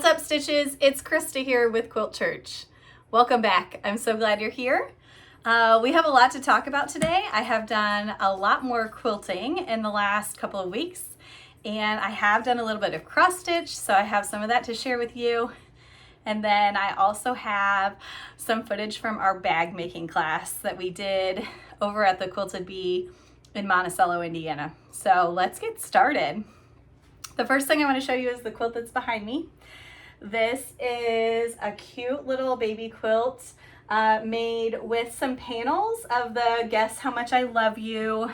What's up, Stitches? It's Krista here with Quilt Church. Welcome back. I'm so glad you're here. We have a lot to talk about today. I have done a lot more quilting in the last couple of weeks, and I have done a little bit of cross stitch, so I have some of that to share with you. And then I also have some footage from our bag making class that we did over at the Quilted Bee in Monticello, Indiana. So let's get started. The first thing I want to show you is the quilt that's behind me. This is a cute little baby quilt made with some panels of the Guess How Much I Love You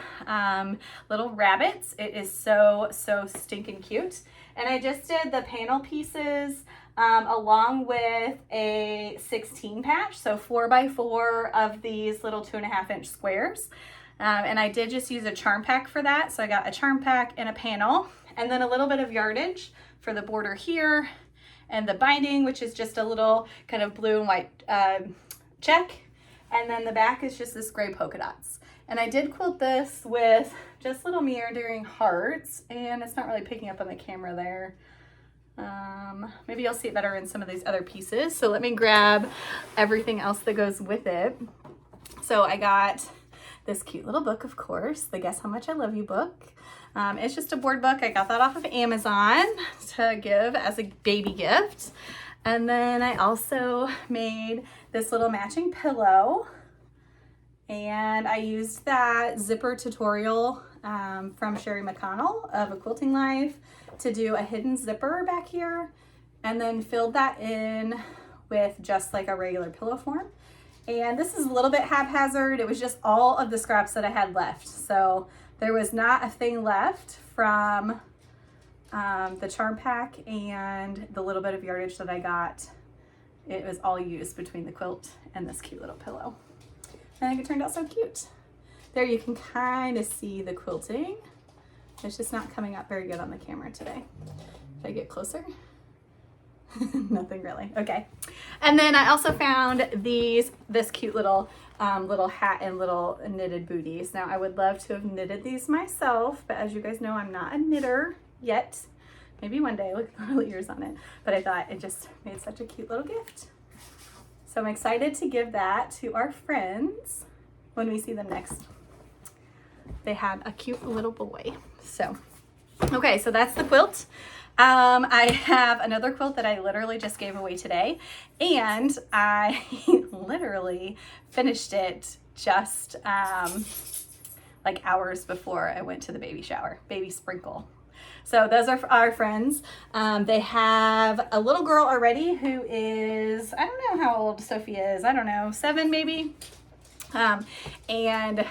little rabbits. It is so stinking cute. And I just did the panel pieces along with a 16 patch, so 4x4 of these little 2.5-inch squares. And I did just use a charm pack for that. So I got a charm pack and a panel, and then a little bit of yardage for the border here, and the binding, which is just a little kind of blue and white check. And then the back is just this gray polka dots. And I did quilt this with just little meandering hearts, and it's not really picking up on the camera there. Maybe you'll see it better in some of these other pieces. So let me grab everything else that goes with it. So I got this cute little book, of course, the Guess How Much I Love You book. It's just a board book. I got that off of Amazon to give as a baby gift. And then I also made this little matching pillow, and I used that zipper tutorial from Sherri McConnell of A Quilting Life to do a hidden zipper back here, and then filled that in with just like a regular pillow form. And this is a little bit haphazard. It was just all of the scraps that I had left. So there was not a thing left from the charm pack and the little bit of yardage that I got. It was all used between the quilt and this cute little pillow. I think it turned out so cute. There you can kind of see the quilting. It's just not coming up very good on the camera today. If I get closer? Nothing really. Okay. And then I also found this cute little hat and little knitted booties. Now I would love to have knitted these myself, but as you guys know, I'm not a knitter yet. Maybe one day. Look at the little ears on it. But I thought it just made such a cute little gift. So I'm excited to give that to our friends when we see them next. They had a cute little boy. So, okay, so that's the quilt. I have another quilt that I literally just gave away today, and I literally finished it just like hours before I went to the baby shower, baby sprinkle. So those are our friends. They have a little girl already who is, I don't know how old Sophie is. I don't know, 7 maybe. And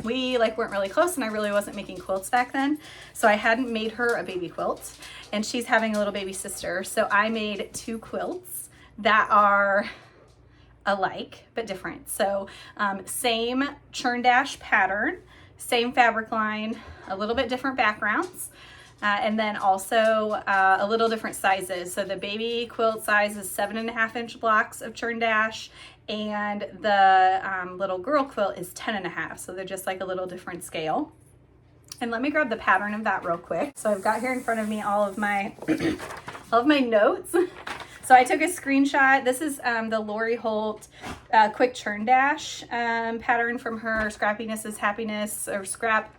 we weren't really close, and I really wasn't making quilts back then. So I hadn't made her a baby quilt, and she's having a little baby sister. So I made 2 quilts that are alike but different. So same churn dash pattern, same fabric line, a little bit different backgrounds. And then also a little different sizes. So the baby quilt size is 7.5-inch blocks of churn dash, and the little girl quilt is 10.5. So they're just like a little different scale. And let me grab the pattern of that real quick. So I've got here in front of me all of my notes. So I took a screenshot. This is the Lori Holt quick churn dash pattern from her Scrappiness is Happiness, or Scrap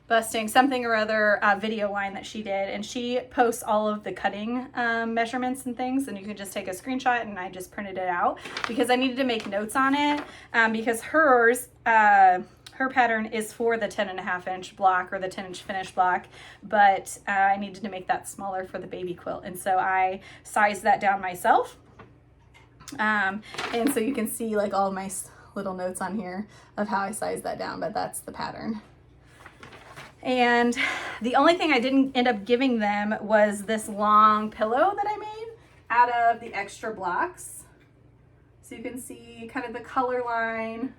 Busting something or other video line that she did, and she posts all of the cutting measurements and things, and you can just take a screenshot, and I just printed it out because I needed to make notes on it because hers her pattern is for the 10.5-inch block, or the 10-inch finished block, but I needed to make that smaller for the baby quilt, and so I sized that down myself. And so you can see all my little notes on here of how I sized that down, but that's the pattern. And the only thing I didn't end up giving them was this long pillow that I made out of the extra blocks. So you can see kind of the color line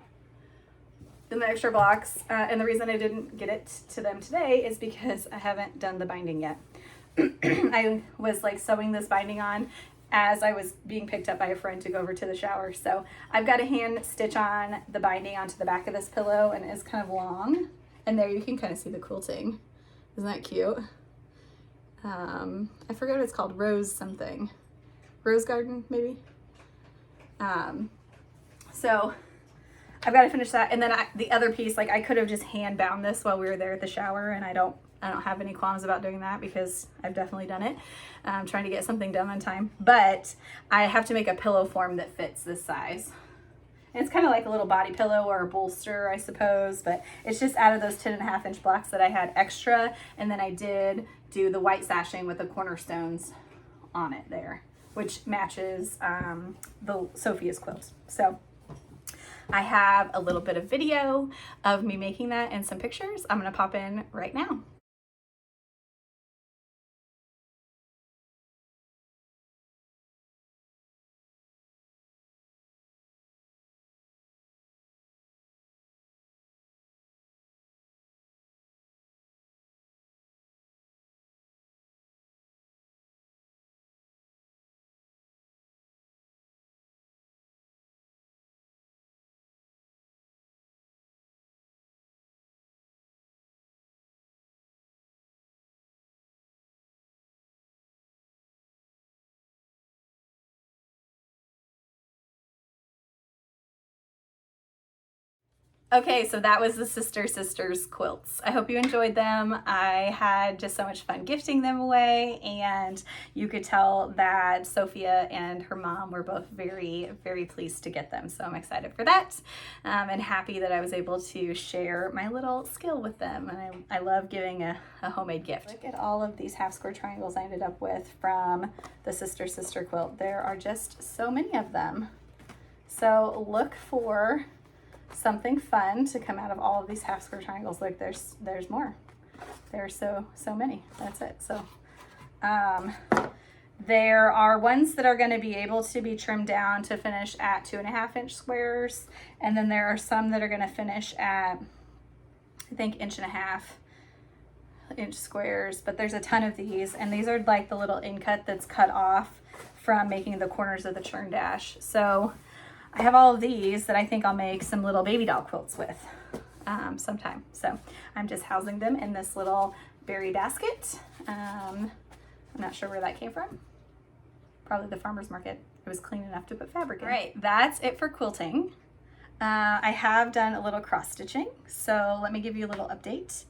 in the extra blocks. And the reason I didn't get it to them today is because I haven't done the binding yet. I was sewing this binding on as I was being picked up by a friend to go over to the shower. So I've got to hand stitch on the binding onto the back of this pillow, and it's kind of long. And there you can kind of see the quilting. Isn't that cute? I forget what it's called, rose something. rose garden, maybe. So I've got to finish that. And then the other piece, like I could have just hand bound this while we were there at the shower, and I don't have any qualms about doing that because I've definitely done it. Trying to get something done on time, but I have to make a pillow form that fits this size. And it's kind of like a little body pillow or a bolster, I suppose, but it's just out of those 10.5-inch blocks that I had extra. And then I did do the white sashing with the cornerstones on it there, which matches the Sophia's quilt. So I have a little bit of video of me making that and some pictures I'm gonna pop in right now. Okay, so that was the Sisters quilts. I hope you enjoyed them. I had just so much fun gifting them away, and you could tell that Sophia and her mom were both very, very pleased to get them. So I'm excited for that, and happy that I was able to share my little skill with them. And I love giving a homemade gift. Look at all of these half square triangles I ended up with from the Sister quilt. There are just so many of them. So look for something fun to come out of all of these half square triangles. Like there's more. There's so many. That's it. So there are ones that are going to be able to be trimmed down to finish at 2.5-inch squares, and then there are some that are going to finish at, I think, 1.5-inch squares. But there's a ton of these, and these are like the little in cut that's cut off from making the corners of the churn dash. So I have all of these that I think I'll make some little baby doll quilts with sometime. So I'm just housing them in this little berry basket. I'm not sure where that came from. Probably the farmer's market. It was clean enough to put fabric in. All right, that's it for quilting. I have done a little cross stitching, so let me give you a little update.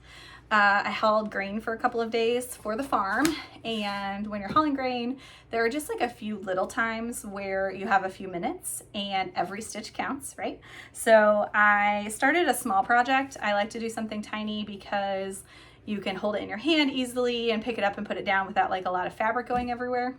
I hauled grain for a couple of days for the farm, and when you're hauling grain, there are just like a few little times where you have a few minutes and every stitch counts, right? So I started a small project. I like to do something tiny because you can hold it in your hand easily and pick it up and put it down without like a lot of fabric going everywhere.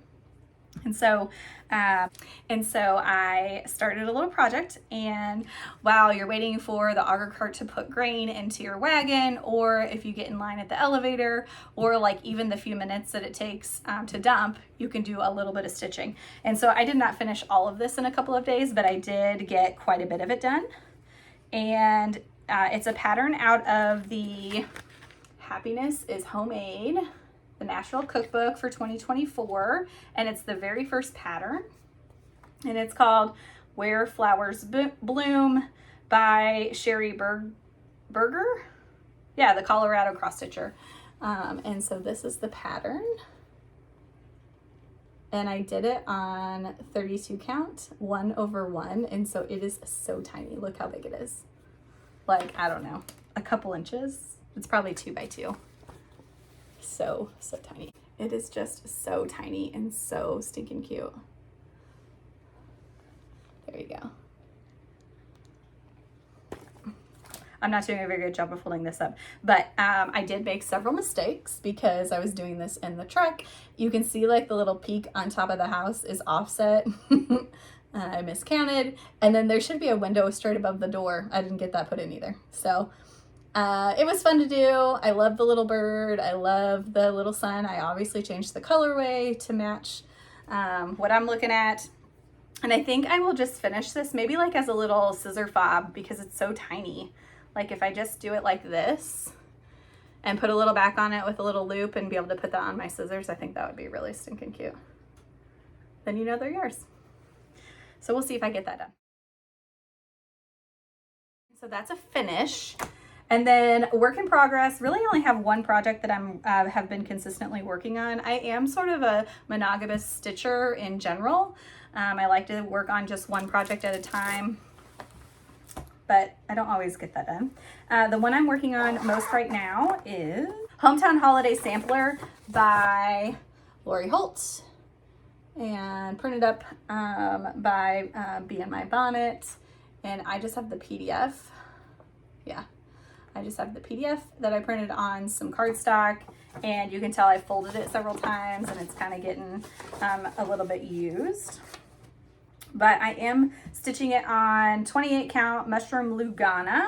And so I started a little project, and while you're waiting for the auger cart to put grain into your wagon, or if you get in line at the elevator, or like even the few minutes that it takes to dump, you can do a little bit of stitching. And so I did not finish all of this in a couple of days, but I did get quite a bit of it done. And it's a pattern out of the Happiness is Homemade, the National Cookbook for 2024, and it's the very first pattern, and it's called Where Flowers Bloom by Sherri Berger. Yeah, the Colorado cross stitcher. And so this is the pattern, and I did it on 32 count, 1/1, and so it is so tiny. Look how big it is. Like, I don't know, a couple inches. It's probably 2 by 2. So tiny. It is just so tiny and so stinking cute. There you go. I'm not doing a very good job of holding this up, but I did make several mistakes because I was doing this in the truck. You can see like the little peak on top of the house is offset. I miscounted, and then there should be a window straight above the door. I didn't get that put in either. So it was fun to do. I love the little bird. I love the little sun. I obviously changed the colorway to match what I'm looking at. And I think I will just finish this maybe like as a little scissor fob because it's so tiny. Like if I just do it like this and put a little back on it with a little loop and be able to put that on my scissors, I think that would be really stinking cute. Then you know they're yours. So we'll see if I get that done. So that's a finish. And then work in progress, really only have one project that I'm have been consistently working on. I am sort of a monogamous stitcher in general. I like to work on just one project at a time, but I don't always get that done. The one I'm working on most right now is Hometown Holiday Sampler by Lori Holt, and printed up by Bee in My Bonnet. And I just have the PDF. Yeah, I just have the PDF that I printed on some cardstock, and you can tell I folded it several times and it's kind of getting a little bit used. But I am stitching it on 28 count Mushroom Lugana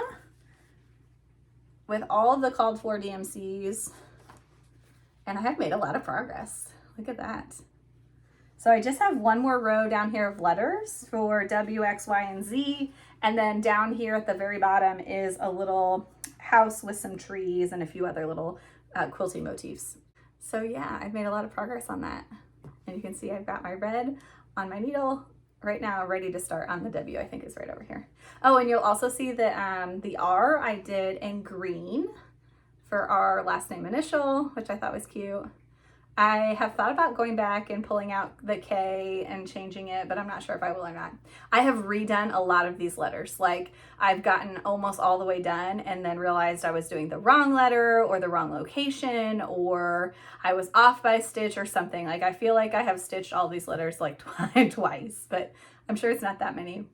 with all of the called for DMCs, and I have made a lot of progress. Look at that. So I just have one more row down here of letters for W, X, Y, and Z. And then down here at the very bottom is a little house with some trees and a few other little quilting motifs. So yeah, I've made a lot of progress on that. And you can see I've got my red on my needle right now, ready to start on the W. I think is right over here. Oh, and you'll also see that the R I did in green for our last name initial, which I thought was cute. I have thought about going back and pulling out the K and changing it, but I'm not sure if I will or not. I have redone a lot of these letters. Like, I've gotten almost all the way done and then realized I was doing the wrong letter or the wrong location, or I was off by a stitch or something. Like, I feel like I have stitched all these letters like twice, but I'm sure it's not that many.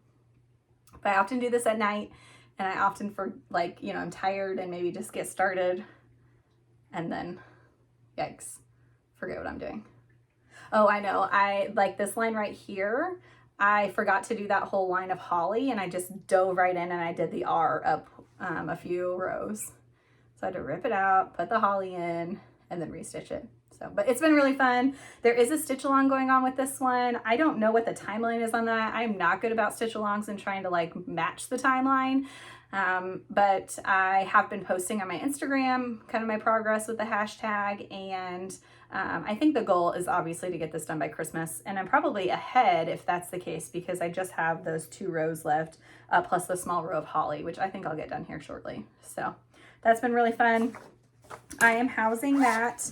But I often do this at night, and I often I'm tired and maybe just get started and then yikes, forget what I'm doing. Oh, I know. I like this line right here. I forgot to do that whole line of holly, and I just dove right in and I did the R up a few rows. So I had to rip it out, put the holly in, and then restitch it. So, but it's been really fun. There is a stitch along going on with this one. I don't know what the timeline is on that. I'm not good about stitch alongs and trying to like match the timeline. But I have been posting on my Instagram kind of my progress with the hashtag, and I think the goal is obviously to get this done by Christmas, and I'm probably ahead if that's the case because I just have those 2 rows left, plus the small row of holly, which I think I'll get done here shortly. So that's been really fun. I am housing that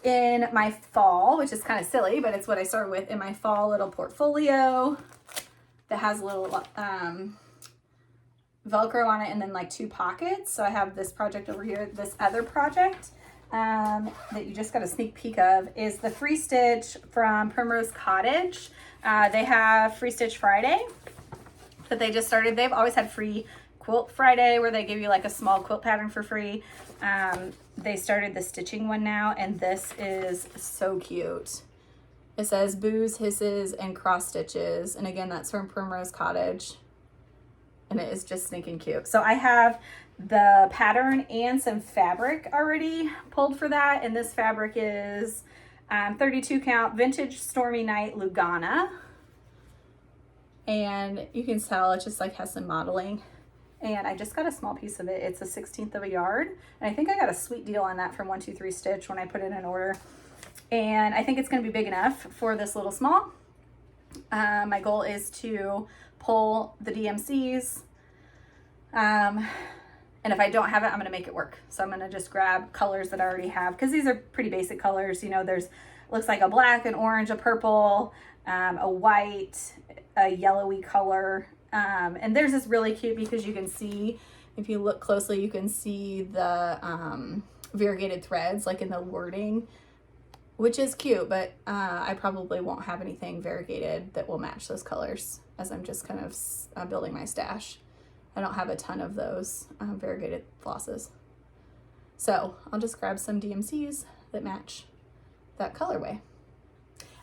in my fall, which is kind of silly, but it's what I started with, in my fall little portfolio that has a little Velcro on it and then like 2 pockets. So I have this project over here. This other project that you just got a sneak peek of is the free stitch from Primrose Cottage. They have Free Stitch Friday that they just started. They've always had Free Quilt Friday where they give you like a small quilt pattern for free. They started the stitching one now, and this is so cute. It says boos, hisses, and cross stitches. And again, that's from Primrose Cottage. And it is just sneaking cute. So I have the pattern and some fabric already pulled for that. And this fabric is 32 count Vintage Stormy Night Lugana. And you can tell it just like has some modeling. And I just got a small piece of it. It's a 1/16 of a yard. And I think I got a sweet deal on that from 123 Stitch when I put it in order. And I think it's going to be big enough for this little small. My goal is to pull the DMCs. And if I don't have it, I'm going to make it work. So I'm going to just grab colors that I already have, because these are pretty basic colors. You know, there's, looks like a black, an orange, a purple, a white, a yellowy color. And theirs is really cute because you can see, if you look closely, you can see the variegated threads like in the wording, which is cute, but I probably won't have anything variegated that will match those colors as I'm just kind of building my stash. I don't have a ton of those variegated flosses. So I'll just grab some DMCs that match that colorway.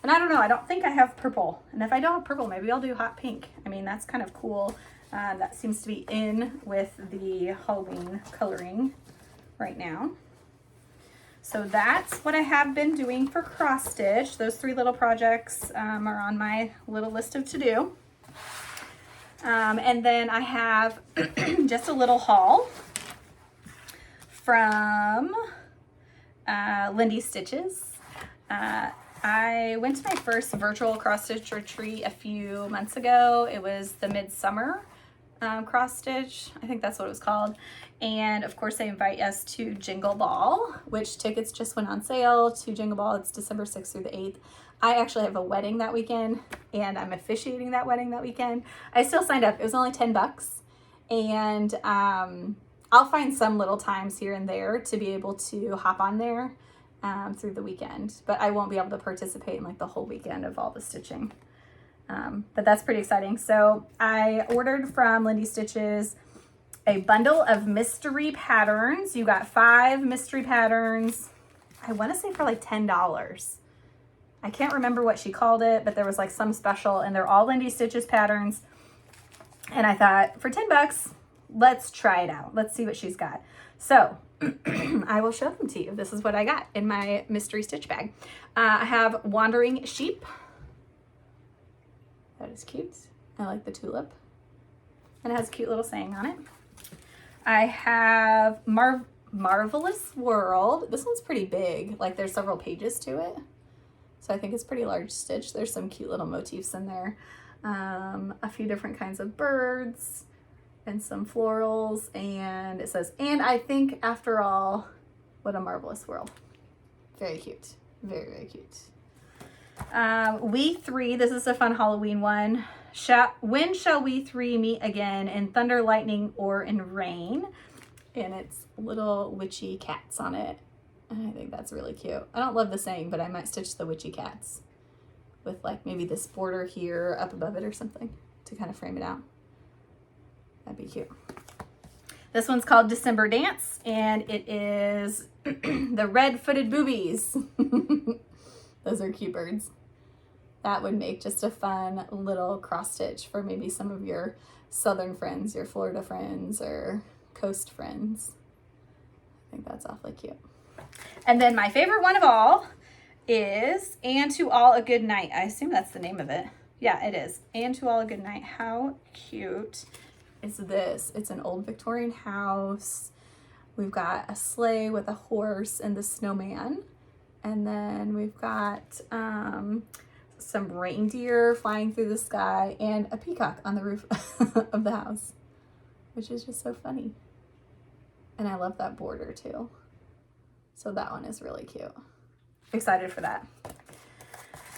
And I don't know, I don't think I have purple. And if I don't have purple, maybe I'll do hot pink. I mean, that's kind of cool. That seems to be in with the Halloween coloring right now. So that's what I have been doing for cross stitch. Those 3 little projects are on my little list of to do. And then I have just a little haul from lindystitches. I went to my first virtual cross stitch retreat a few months ago. It was the midsummer cross stitch. I think that's what it was called. And of course they invite us to Jingle Ball, which tickets just went on sale to Jingle Ball. It's December 6th through the 8th. I actually have a wedding that weekend and I'm officiating that wedding that weekend. I still signed up. It was only 10 bucks. And I'll find some little times here and there to be able to hop on there through the weekend, but I won't be able to participate in like the whole weekend of all the stitching. But that's pretty exciting. So I ordered from Lindy Stitches a bundle of mystery patterns. You got 5 mystery patterns. I want to say for like $10. I can't remember what she called it, but there was like some special, and they're all Lindy Stitches patterns. And I thought for 10 bucks, let's try it out. Let's see what she's got. So I will show them to you. This is what I got in my mystery stitch bag. I have Wandering Sheep. That is cute. I like the tulip. And it has a cute little saying on it. I have Marvelous World. This one's pretty big. Like there's several pages to it. So I think it's pretty large stitch. There's some cute little motifs in there. A few different kinds of birds and some florals. And it says, and I think after all, what a marvelous world. Very cute. Very, very cute. We Three, this is a fun Halloween one. When shall we three meet again, in thunder, lightning, or in rain? And it's little witchy cats on it. And I think that's really cute. I don't love the saying, but I might stitch the witchy cats with like maybe this border here up above it or something to kind of frame it out. That'd be cute. This one's called December Dance, and it is the red-footed boobies. Those are cute birds. That would make just a fun little cross stitch for maybe some of your southern friends, your Florida friends, or coast friends. I think that's awfully cute. And then my favorite one of all is And to All a Good Night. I assume that's the name of it. Yeah, it is. And to All a Good Night. How cute is this? It's an old Victorian house. We've got a sleigh with a horse and the snowman. And then we've got some reindeer flying through the sky and a peacock on the roof of the house, which is just so funny. And I love that border too. So that one is really cute. Excited for that.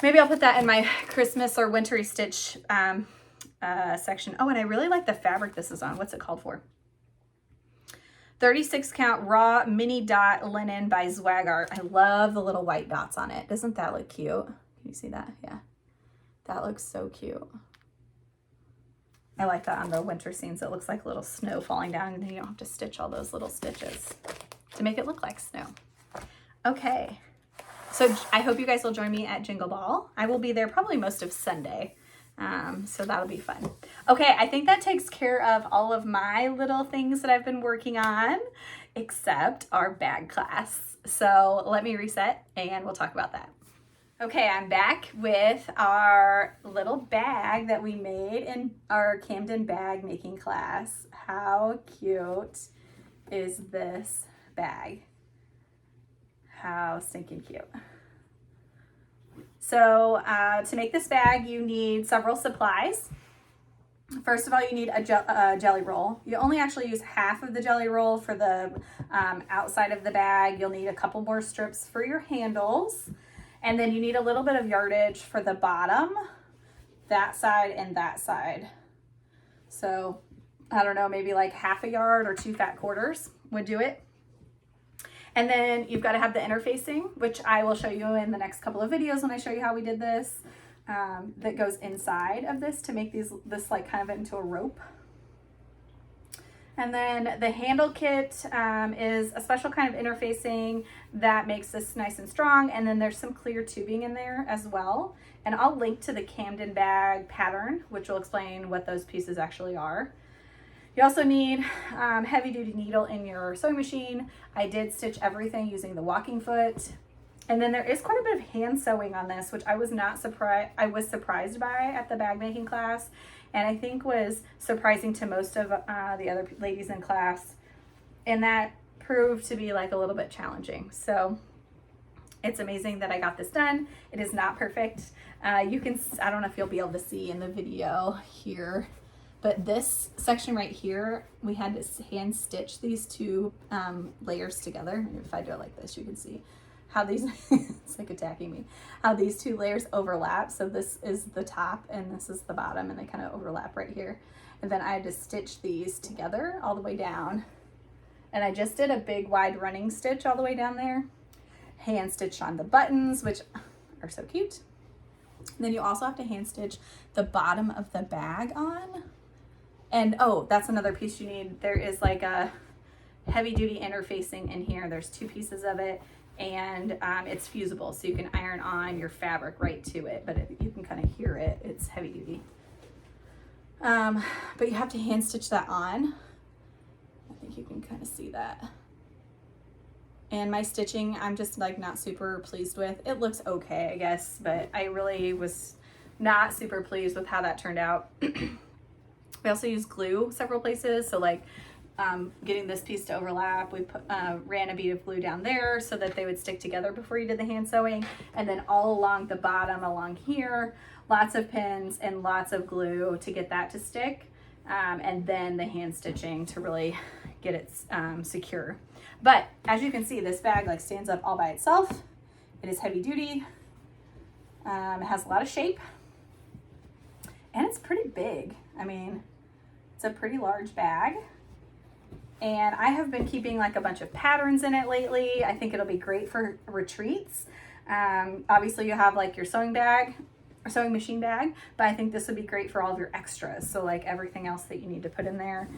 Maybe I'll put that in my Christmas or wintry stitch section. Oh, and I really like the fabric this is on. What's it called for? 36 count raw mini dot linen by Zwagart. I love the little white dots on it. Doesn't that look cute? Can you see that? Yeah. That looks so cute. I like that on the winter scenes. It looks like a little snow falling down, and then you don't have to stitch all those little stitches to make it look like snow. Okay. So I hope you guys will join me at Jingle Ball. I will be there probably most of Sunday. So that'll be fun. Okay, I think that takes care of all of my little things that I've been working on, except our bag class. So let me reset and we'll talk about that. Okay, I'm back with our little bag that we made in our Camden Bag making class. How cute is this bag? How stinking cute. So to make this bag, you need several supplies. First of all, you need a jelly roll. You only actually use half of the jelly roll for the outside of the bag. You'll need a couple more strips for your handles. And then you need a little bit of yardage for the bottom, that side and that side. So I don't know, maybe like half a yard or 2 fat quarters would do it. And then you've got to have the interfacing, which I will show you in the next couple of videos when I show you how we did this, that goes inside of this to make this like kind of into a rope. And then the handle kit is a special kind of interfacing that makes this nice and strong. And then there's some clear tubing in there as well. And I'll link to the Camden Bag pattern, which will explain what those pieces actually are. You also need heavy duty needle in your sewing machine. I did stitch everything using the walking foot. And then there is quite a bit of hand sewing on this, which I was not surprised. I was surprised by at the bag making class, and I think was surprising to most of the other ladies in class. And that proved to be like a little bit challenging. So it's amazing that I got this done. It is not perfect. You can, I don't know if you'll be able to see in the video here, But this section right here, we had to hand stitch these two layers together. If I do it like this, you can see how these, it's like attacking me, how these two layers overlap. So this is the top and this is the bottom, and they kind of overlap right here. And then I had to stitch these together all the way down. And I just did a big wide running stitch all the way down there. Hand stitched on the buttons, which are so cute. And then you also have to hand stitch the bottom of the bag on. And oh, that's another piece you need. There is like a heavy duty interfacing in here. There's two pieces of it, and it's fusible, so you can iron on your fabric right to it, but you can kind of hear it. It's heavy duty. But you have to hand stitch that on. I think you can kind of see that. And my stitching, I'm just like not super pleased with. It looks okay, I guess, but I really was not super pleased with how that turned out. We also used glue several places. So like getting this piece to overlap, we ran a bead of glue down there so that they would stick together before you did the hand sewing. And then all along the bottom, along here, lots of pins and lots of glue to get that to stick. And then the hand stitching to really get it secure. But as you can see, this bag like stands up all by itself. It is heavy duty. It has a lot of shape, and it's pretty big. I mean, it's a pretty large bag. And I have been keeping like a bunch of patterns in it lately. I think it'll be great for retreats. Obviously you have like your sewing bag, or sewing machine bag, but I think this would be great for all of your extras. So like everything else that you need to put in there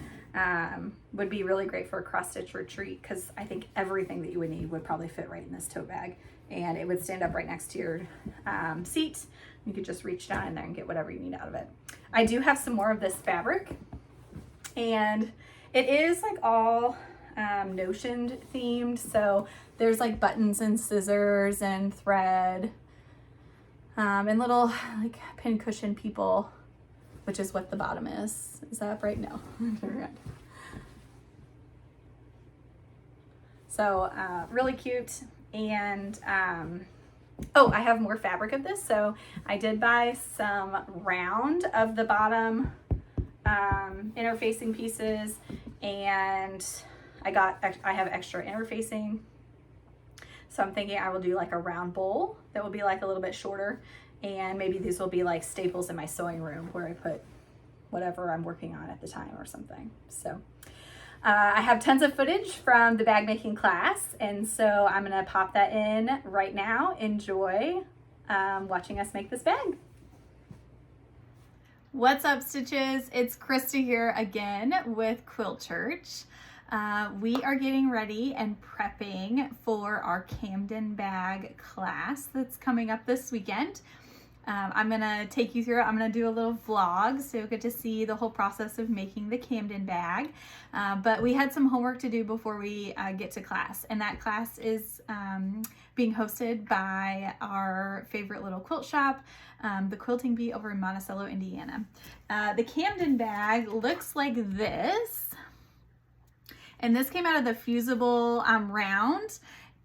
would be really great for a cross stitch retreat, because I think everything that you would need would probably fit right in this tote bag, and it would stand up right next to your seat. You could just reach down in there and get whatever you need out of it. I do have some more of this fabric, and it is like all notioned themed. So there's like buttons and scissors and thread and little like pin cushion people, which is what the bottom is. Is that right? No. So really cute. And oh, I have more fabric of this. So I did buy some round of the bottom interfacing pieces, and I have extra interfacing. So I'm thinking I will do like a round bowl that will be like a little bit shorter, and maybe these will be like staples in my sewing room where I put whatever I'm working on at the time or something. So I have tons of footage from the bag making class, and so I'm gonna pop that in right now. Enjoy watching us make this bag. What's up, Stitches? It's Krista here again with Quilt Church. We are getting ready and prepping for our Camden Bag class that's coming up this weekend. I'm gonna take you through it. I'm gonna do a little vlog so you'll get to see the whole process of making the Camden Bag. But we had some homework to do before we get to class, and that class is being hosted by our favorite little quilt shop, the Quilting Bee over in Monticello, Indiana. The Camden Bag looks like this. And this came out of the fusible round.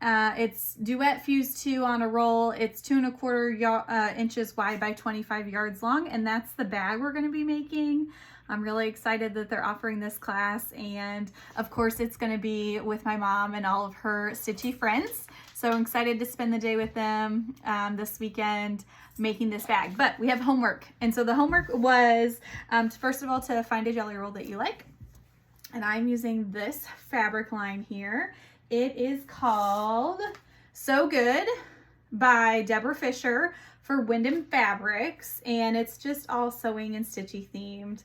It's Duet Fuse 2 on a roll. It's 2 1/4 inches wide by 25 yards long. And that's the bag we're gonna be making. I'm really excited that they're offering this class. And of course it's gonna be with my mom and all of her stitchy friends. So I'm excited to spend the day with them this weekend making this bag. But we have homework. And so the homework was, first of all, to find a jelly roll that you like. And I'm using this fabric line here. It is called So Good by Deborah Fisher for Wyndham Fabrics, and it's just all sewing and stitchy themed.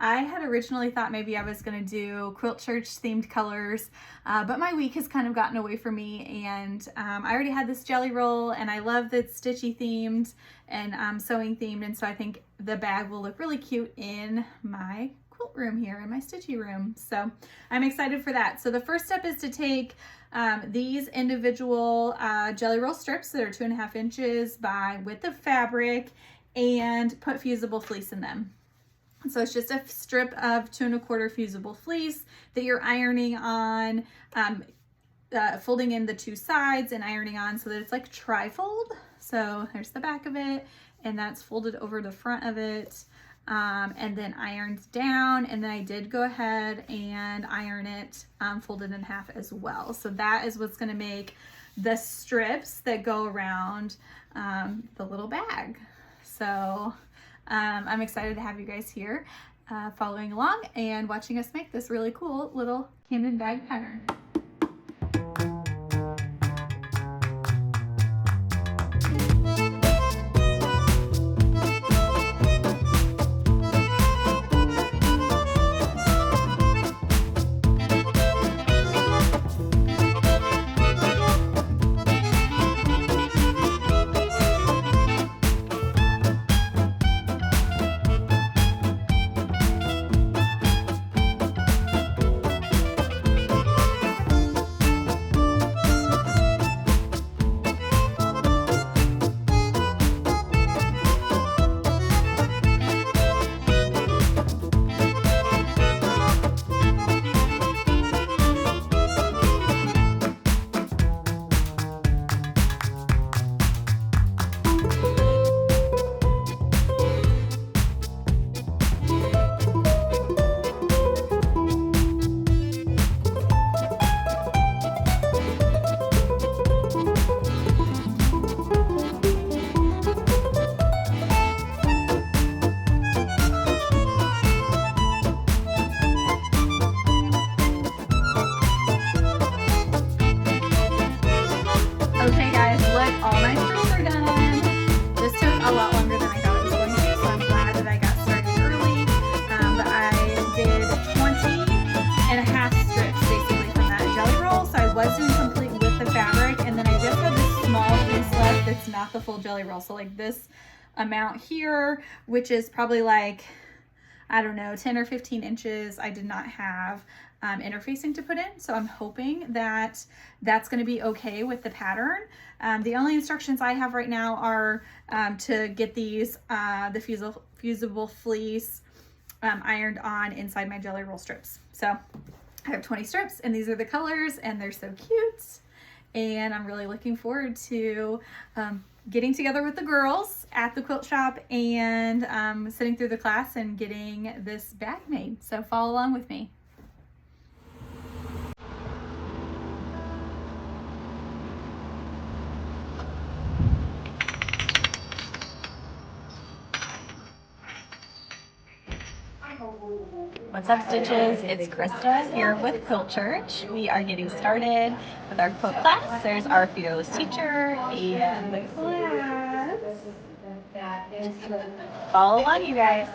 I had originally thought maybe I was gonna do Quilt Church themed colors, but my week has kind of gotten away from me, and I already had this jelly roll, and I love that it's stitchy themed and sewing themed, and so I think the bag will look really cute in my quilt room here, in my stitchy room. So I'm excited for that. So the first step is to take these individual jelly roll strips that are 2 1/2 inches by width of fabric and put fusible fleece in them. So it's just a strip of 2 1/4 fusible fleece that you're ironing on, folding in the two sides and ironing on so that it's like tri-fold. So there's the back of it, and that's folded over the front of it. and then ironed down, and then I did go ahead and iron it folded in half as well. So that is what's going to make the strips that go around the little bag. So I'm excited to have you guys here following along and watching us make this really cool little Camden bag pattern. Okay guys, look, all my strips are done. This took a lot longer than I thought it was going to, so I'm glad that I got started early. But I did 20 and a half strips basically from that jelly roll, so I was doing complete with the fabric, and then I just had this small piece left that's not the full jelly roll. So like this amount here, which is probably like, I don't know, 10 or 15 inches, I did not have interfacing to put in. So I'm hoping that that's going to be okay with the pattern. The only instructions I have right now are to get these, the fusible fleece ironed on inside my jelly roll strips. So I have 20 strips and these are the colors and they're so cute. And I'm really looking forward to getting together with the girls at the quilt shop and sitting through the class and getting this bag made. So follow along with me. What's up, Stitches? It's Krista here with Quilt Church. We are getting started with our quilt class. There's our fearless teacher and the class. Follow along, you guys.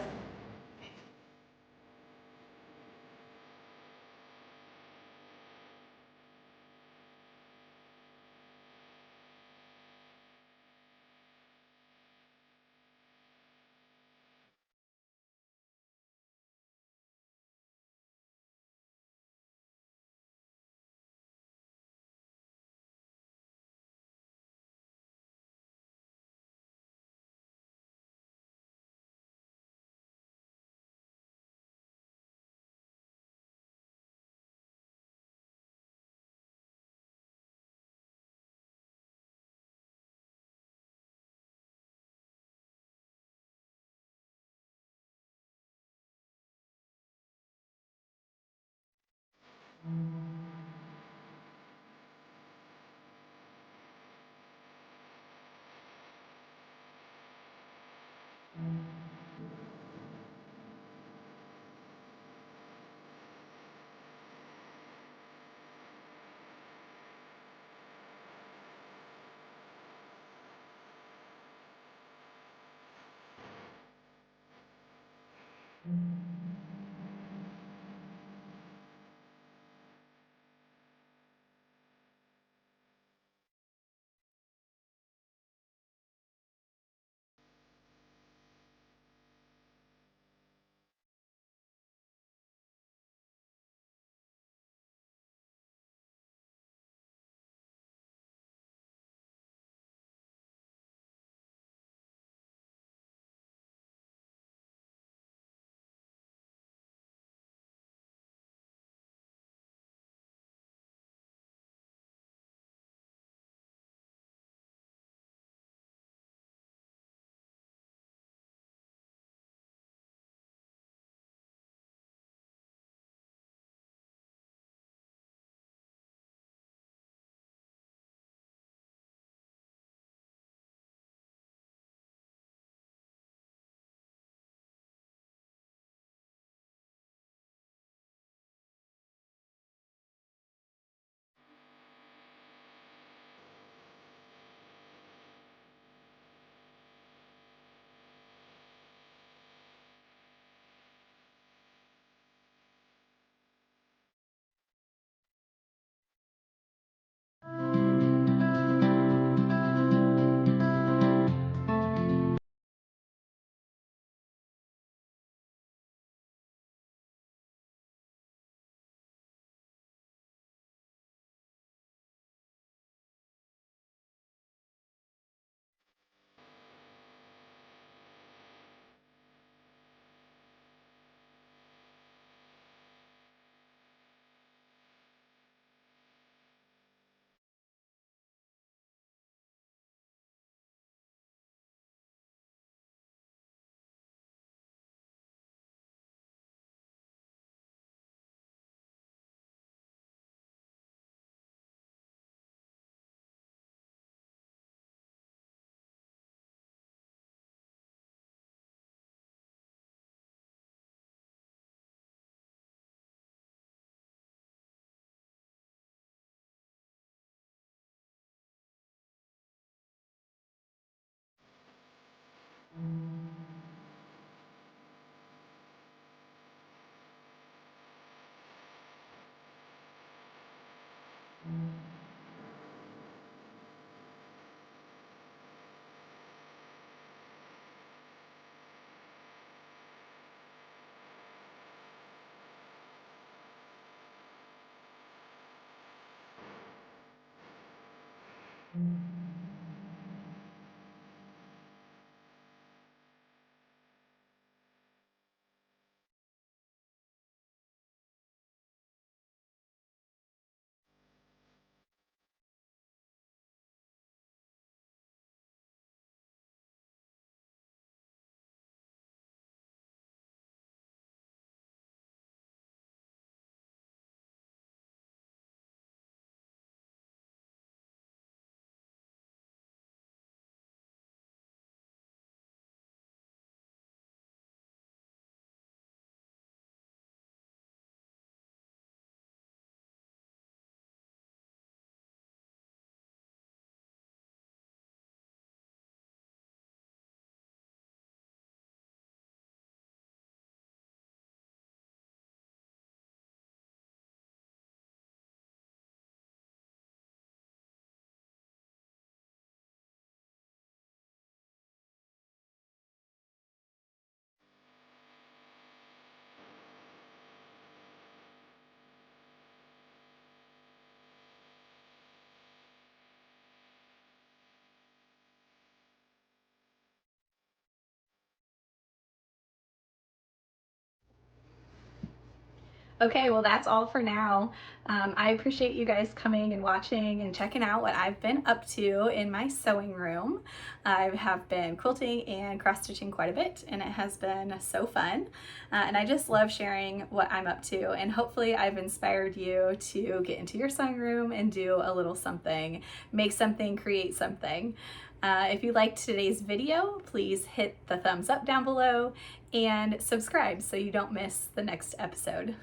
Okay, well that's all for now. I appreciate you guys coming and watching and checking out what I've been up to in my sewing room. I have been quilting and cross stitching quite a bit, and it has been so fun. And I just love sharing what I'm up to, and hopefully I've inspired you to get into your sewing room and do a little something, make something, create something. If you liked today's video, please hit the thumbs up down below and subscribe so you don't miss the next episode.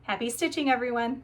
Happy stitching, everyone!